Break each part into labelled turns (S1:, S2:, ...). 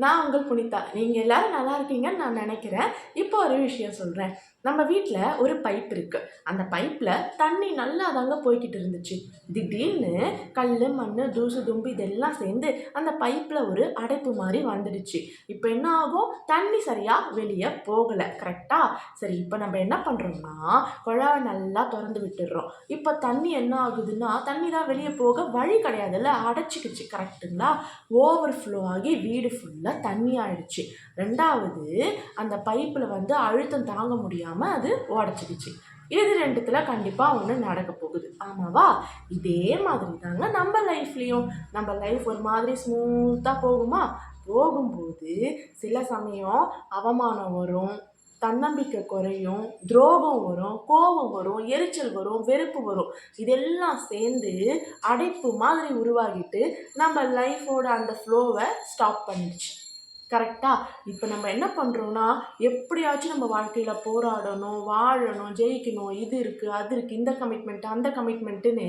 S1: நான் உங்கள் புனிதா. நீங்கள் எல்லாரும் நல்லா இருக்கீங்கன்னு நான் நினைக்கிறேன். இப்போ ஒரு விஷயம் சொல்கிறேன். நம்ம வீட்டில் ஒரு பைப் இருக்குது. அந்த பைப்பில் தண்ணி நல்லா தாங்க போய்கிட்டு இருந்துச்சு. திடீர்னு கல், மண், தூசு, தும்பு இதெல்லாம் சேர்ந்து அந்த பைப்பில் ஒரு அடைப்பு மாதிரி வந்துடுச்சு. இப்போ என்ன ஆகும்? தண்ணி சரியாக வெளியே போகலை. கரெக்டாக? சரி, இப்போ நம்ம என்ன பண்ணுறோம்னா குழாவை நல்லா திறந்து விட்டுடுறோம். இப்போ தண்ணி என்ன ஆகுதுன்னா, தண்ணி தான் வெளியே போக வழி கிடையாதுல்ல, அடைச்சிக்கிச்சு. கரெக்டுங்களா? ஓவர் ஃப்ளோ ஆகி வீடு ஃபுல்லாக தண்ணி ஆயிடுச்சு. ரெண்டாவது, அந்த பைப்பில் வந்து அழுத்தம் தாங்க முடியாமல் அது உடச்சிக்கிச்சு. இது ரெண்டுத்துல கண்டிப்பாக ஒன்று நடக்க போகுது. ஆமாவா? இதே மாதிரி தாங்க நம்ம லைஃப்லேயும். நம்ம லைஃப் ஒரு மாதிரி ஸ்மூத்தாக போகுமா? போகும்போது சில சமயம் அவமானம் வரும், தன்னம்பிக்கை குறையும், துரோகம் வரும், கோபம் வரும், எரிச்சல் வரும், வெறுப்பு வரும். இதெல்லாம் சேர்ந்து அடைப்பு மாதிரி உருவாகிட்டு நம்ம லைஃபோட அந்த ஃப்ளோவை ஸ்டாப் பண்ணிடுச்சு. கரெக்டாக? இப்போ நம்ம என்ன பண்ணுறோன்னா, எப்படியாச்சும் நம்ம வாழ்க்கையில் போராடணும், வாழணும், ஜெயிக்கணும், இது இருக்குது, அது இருக்குது, இந்த கமிட்மெண்ட், அந்த கமிட்மெண்ட்டுன்னு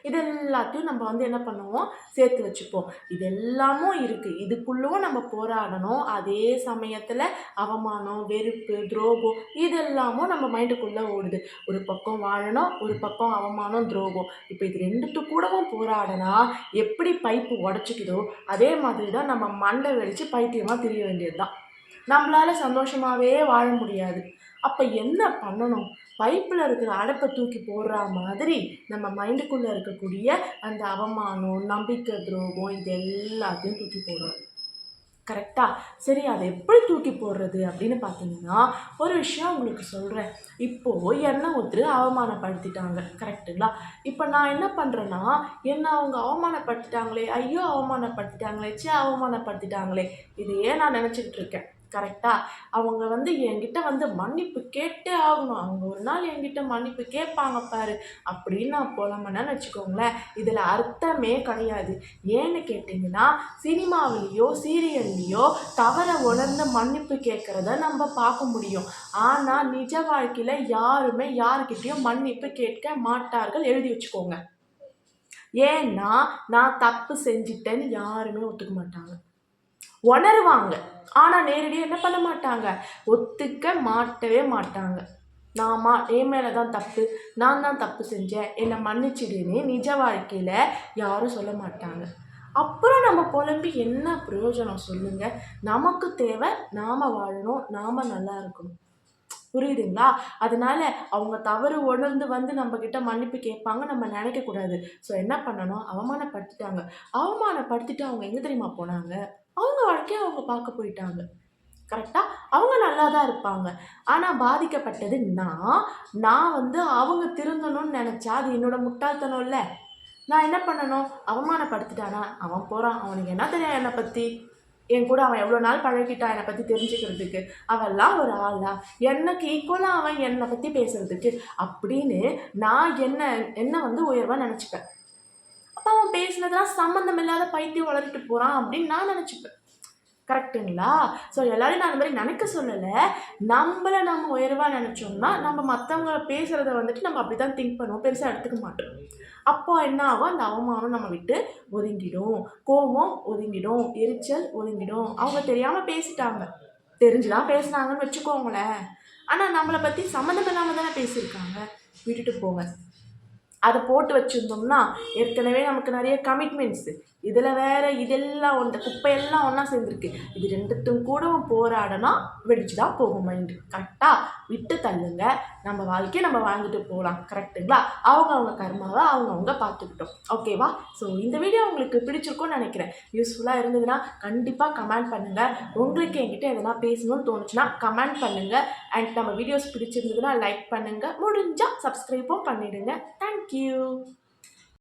S1: இது எல்லாத்தையும் நம்ம வந்து என்ன பண்ணுவோம்? சேர்த்து வச்சுப்போம். இது எல்லாமும் இருக்குது. இதுக்குள்ளவும் நம்ம போராடணும். அதே சமயத்தில் அவமானம், வெறுப்பு, துரோகம் இதெல்லாமும் நம்ம மைண்டுக்குள்ளே ஓடுது. ஒரு பக்கம் வாழணும், ஒரு பக்கம் அவமானம், துரோகம். இப்போ இது ரெண்டுத்து கூடவும் போராடினா எப்படி பைப்பு உடச்சிக்குதோ அதே மாதிரி தான் நம்ம மண்டை வெடித்து பைத்தியமாக தெரிய வேண்டியது தான். நம்மளால சந்தோஷமாகவே வாழ முடியாது. அப்போ என்ன பண்ணணும்? பைப்பில் இருக்கிற அடைப்பை தூக்கி போடுற மாதிரி நம்ம மைண்டுக்குள்ளே இருக்கக்கூடிய அந்த அவமானம், நம்பிக்கை துரோகம் இது எல்லாத்தையும் தூக்கி போடணும். கரெக்டாக? சரி, அதை எப்படி தூக்கி போடுறது அப்படின்னு பார்த்தீங்கன்னா, ஒரு விஷயம் உங்களுக்கு சொல்கிறேன். இப்போது என்னை ஒருத்தர் அவமானப்படுத்திட்டாங்க. கரெக்டுங்களா? இப்போ நான் என்ன பண்ணுறேன்னா, என்ன அவங்க அவமானப்படுத்திட்டாங்களே, ஐயோ அவமானப்படுத்திட்டாங்களே, அவமானப்படுத்திட்டாங்களே, இதையே நான் நினச்சிக்கிட்டு இருக்கேன். கரெக்டாக? அவங்க வந்து என்கிட்ட வந்து மன்னிப்பு கேட்டே ஆகணும். அவங்க ஒரு நாள் என்கிட்ட மன்னிப்பு கேட்பாங்க பாரு அப்படின்னு நான் புலம்புனேன்னு வச்சுக்கோங்களேன். இதில் அர்த்தமே கிடையாது. ஏன்னு கேட்டிங்கன்னா, சினிமாவிலேயோ சீரியல்லையோ தவறை உணர்ந்து மன்னிப்பு கேட்குறத நம்ம பார்க்க முடியும். ஆனால் நிஜ வாழ்க்கையில் யாருமே யாருக்கிட்டேயும் மன்னிப்பு கேட்க மாட்டார்கள். எழுதி வச்சுக்கோங்க. ஏன்னா நான் தப்பு செஞ்சிட்டேன்னு யாருமே ஒத்துக்க மாட்டாங்க. உணருவாங்க, ஆனால் நேரடியாக என்ன பண்ண மாட்டாங்க? ஒத்துக்க மாட்டவே மாட்டாங்க. என் மேலே தான் தப்பு, நான் தான் தப்பு செஞ்சேன், என்னை மன்னிச்சிடுன்னு நிஜ வாழ்க்கையில் யாரும் சொல்ல மாட்டாங்க. அப்புறம் நம்ம புலம்பி என்ன பிரயோஜனம் சொல்லுங்கள்? நமக்கு தேவை நாம் வாழணும், நாம் நல்லா இருக்கணும். புரியுதுங்களா? அதனால அவங்க தவறு உணர்ந்து வந்து நம்மக்கிட்ட மன்னிப்பு கேட்பாங்க நம்ம நினைக்கக்கூடாது. ஸோ என்ன பண்ணணும்? அவமானப்படுத்திட்டு அவங்க எங்கே தெரியுமா போனாங்க? அவங்க வாழ்க்கையை அவங்க பார்க்க போயிட்டாங்க. கரெக்டாக? அவங்க நல்லா தான் இருப்பாங்க. ஆனால் பாதிக்கப்பட்டது நான் வந்து அவங்க திருந்தணும்னு நினச்சா அது என்னோட முட்டாள்தனம் இல்லை. நான் என்ன பண்ணணும்? அவமானப்படுத்திட்டானா அவன் போகிறான், அவனுக்கு என்ன தெரியும் என்னை பற்றி? என் கூட அவன் எவ்வளோ நாள் பழகிட்டான் என்னை பற்றி தெரிஞ்சுக்கிறதுக்கு? அவெல்லாம் ஒரு ஆளா? எனக்கு ஈக்குவலாக அவன் என்னை பற்றி பேசுகிறதுக்கு அப்படின்னு நான் என்ன வந்து உயர்வாக நினச்சிப்பேன். அப்போ அவன் பேசினதெல்லாம் சம்மந்தம் இல்லாத பைத்தியம் வளர்த்துட்டு போகிறான் அப்படின்னு நான் நினச்சிப்பேன். கரெக்டுங்களா? ஸோ எல்லோரும் நான் அந்த மாதிரி நினைக்க சொல்லலை. நம்மளை நம்ம உயர்வாக நினச்சோம்னா நம்ம மற்றவங்க பேசுகிறத வந்துட்டு நம்ம அப்படி தான் திங்க் பண்ணுவோம், பெருசாக எடுத்துக்க மாட்டோம். அப்போ என்ன ஆகும்? அந்த அவமானம் நம்ம விட்டு ஒதுங்கிடும், கோபம் ஒதுங்கிடும், எரிச்சல் ஒதுங்கிடும். அவங்க தெரியாமல் பேசிட்டாங்க, தெரிஞ்சுதான் பேசுனாங்கன்னு வச்சுக்கோங்களேன். ஆனால் நம்மளை பற்றி சம்மந்தம் இல்லாமல் தானே பேசியிருக்காங்க. விட்டுட்டு போங்க. அதை போட்டு வச்சுருந்தோம்னா ஏற்கனவே நமக்கு நிறைய கமிட்மெண்ட்ஸு, இதில் வேறு இதெல்லாம் இந்த குப்பையெல்லாம் ஒன்றா சேர்ந்துருக்கு. இது ரெண்டுத்தும் கூட போராடனா வெடிச்சு தான் போகும் மைண்டு. கரெக்டாக? விட்டு தள்ளுங்க. நம்ம வாழ்க்கையை நம்ம வாழ்ந்துட்டு போகலாம். கரெக்டுங்களா? அவங்க கர்மாவை அவங்க பார்த்துக்கிட்டோம். ஓகேவா? ஸோ இந்த வீடியோ உங்களுக்கு பிடிச்சிருக்கும்னு நினைக்கிறேன். யூஸ்ஃபுல்லாக இருந்ததுன்னா கண்டிப்பாக கமெண்ட் பண்ணுங்கள். உங்களுக்கு என்கிட்ட எதனா பேசணும்னு தோணுச்சுன்னா கமெண்ட் பண்ணுங்கள். அண்ட் நம்ம வீடியோஸ் பிடிச்சிருந்ததுன்னா லைக் பண்ணுங்கள். முடிஞ்சால் சப்ஸ்கிரைபும் பண்ணிவிடுங்க. தேங்க்யூ.